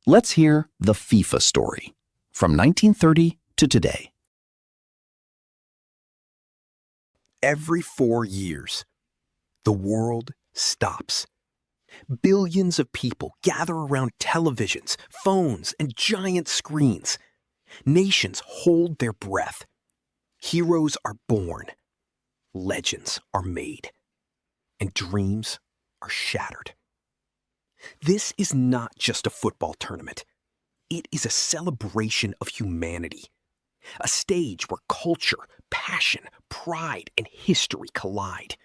Let's hear the FIFA story from 1930 to today. Every 4 years, the world stops. Billions of people gather around televisions, phones, and giant screens. Nations hold their breath. Heroes are born. Legends are made. And dreams are shattered. This is not just a football tournament. It is a celebration of humanity. A stage where culture, passion, pride, and history collide.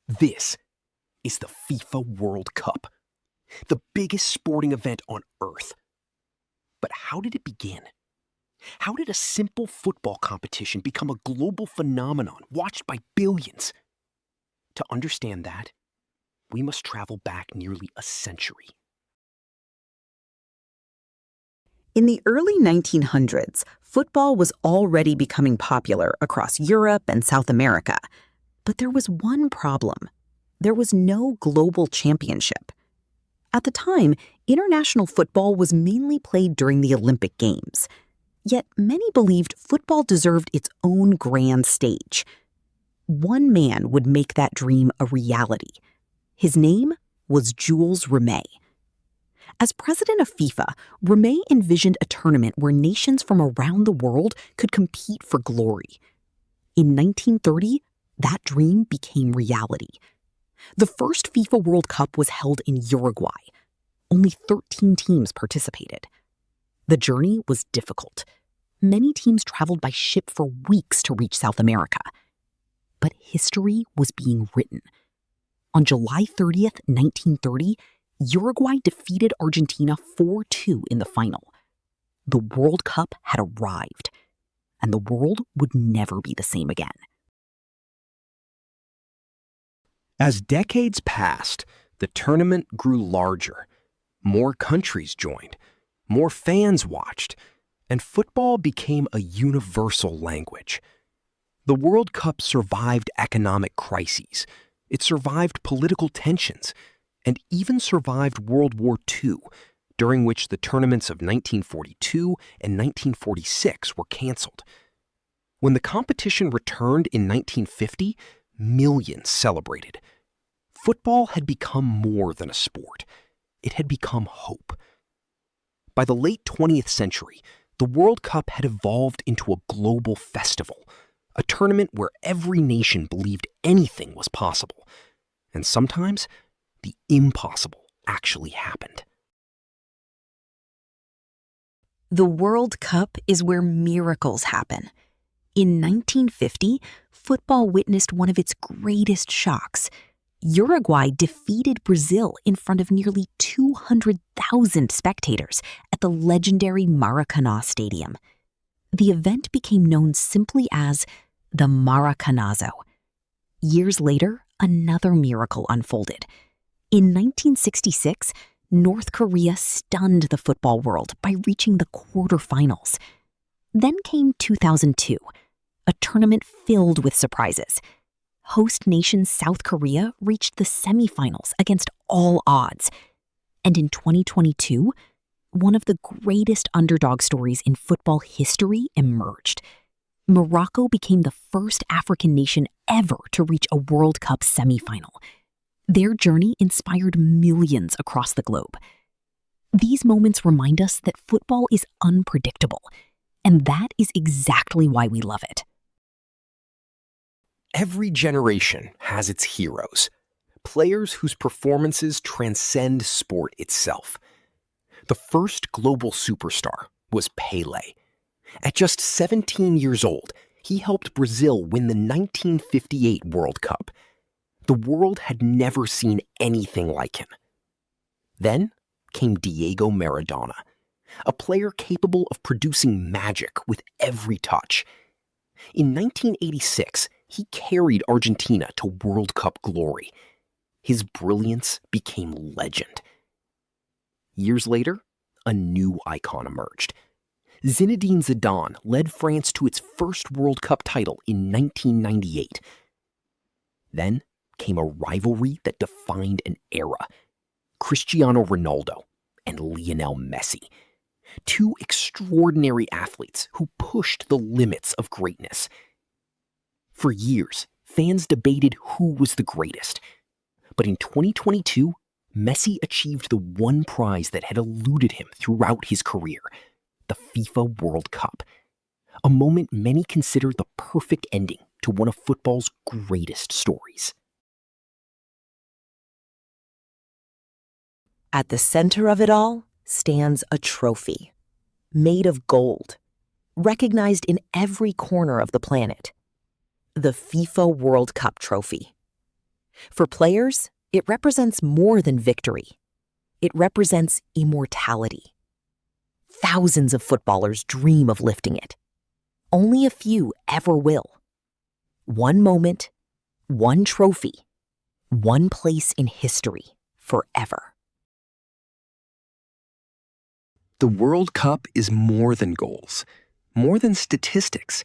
This is the FIFA World Cup, the biggest sporting event on Earth. But how did it begin? How did a simple football competition become a global phenomenon watched by billions? To understand that, we must travel back nearly a century. In the early 1900s, football was already becoming popular across Europe and South America. But there was one problem. There was no global championship. At the time, international football was mainly played during the Olympic Games. Yet many believed football deserved its own grand stage. One man would make that dream a reality. His name was Jules Rimet. As president of FIFA, Rimet envisioned a tournament where nations from around the world could compete for glory. In 1930, that dream became reality. The first FIFA World Cup was held in Uruguay. Only 13 teams participated. The journey was difficult. Many teams traveled by ship for weeks to reach South America. But history was being written. On July 30th, 1930, Uruguay defeated Argentina 4-2 in the final. The World Cup had arrived, and the world would never be the same again. As decades passed, the tournament grew larger. More countries joined, more fans watched, and football became a universal language. The World Cup survived economic crises. It survived political tensions, and even survived World War II, during which the tournaments of 1942 and 1946 were canceled. When the competition returned in 1950, millions celebrated. Football had become more than a sport. It had become hope. By the late 20th century, the World Cup had evolved into a global festival, a tournament where every nation believed anything was possible. And sometimes, the impossible actually happened. The World Cup is where miracles happen. In 1950, football witnessed one of its greatest shocks. Uruguay defeated Brazil in front of nearly 200,000 spectators at the legendary Maracanã Stadium. The event became known simply as the Maracanazo. Years later, another miracle unfolded. In 1966, North Korea stunned the football world by reaching the quarterfinals. Then came 2002, a tournament filled with surprises. Host nation South Korea reached the semifinals against all odds. And in 2022, one of the greatest underdog stories in football history emerged. Morocco became the first African nation ever to reach a World Cup semifinal. Their journey inspired millions across the globe. These moments remind us that football is unpredictable, and that is exactly why we love it. Every generation has its heroes, players whose performances transcend sport itself. The first global superstar was Pelé. At just 17 years old, he helped Brazil win the 1958 World Cup. The world had never seen anything like him. Then came Diego Maradona, a player capable of producing magic with every touch. In 1986, he carried Argentina to World Cup glory. His brilliance became legend. Years later, a new icon emerged. Zinedine Zidane led France to its first World Cup title in 1998. Then came a rivalry that defined an era. Cristiano Ronaldo, and Lionel Messi. Two extraordinary athletes who pushed the limits of greatness. For years, fans debated who was the greatest. But in 2022, Messi achieved the one prize that had eluded him throughout his career, the FIFA World Cup. A moment many consider the perfect ending to one of football's greatest stories. At the center of it all stands a trophy, made of gold, recognized in every corner of the planet. The FIFA World Cup trophy. For players, it represents more than victory. It represents immortality. Thousands of footballers dream of lifting it. Only a few ever will. One moment, one trophy, one place in history forever. The World Cup is more than goals, more than statistics,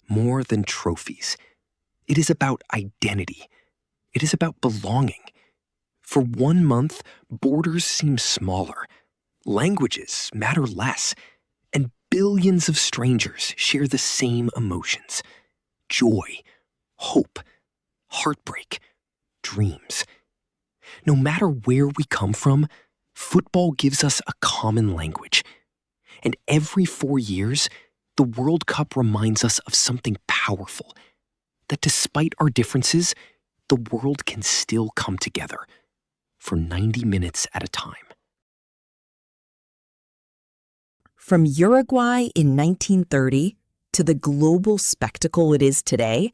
more than trophies. It is about identity. It is about belonging. For 1 month, borders seem smaller. Languages matter less. And billions of strangers share the same emotions. Joy, hope, heartbreak, dreams. No matter where we come from, football gives us a common language. And every 4 years, the World Cup reminds us of something powerful. That despite our differences, the world can still come together for 90 minutes at a time. From Uruguay in 1930 to the global spectacle it is today,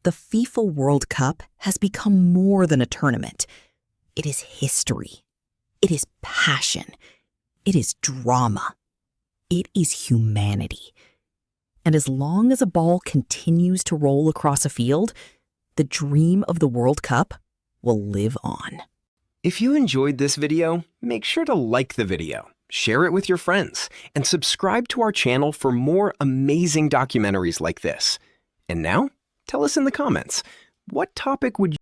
the FIFA World Cup has become more than a tournament. It is history. It is passion. It is drama. It is humanity. And as long as a ball continues to roll across a field, the dream of the World Cup will live on. If you enjoyed this video, make sure to like the video, share it with your friends, and subscribe to our channel for more amazing documentaries like this. And now, tell us in the comments, what topic would you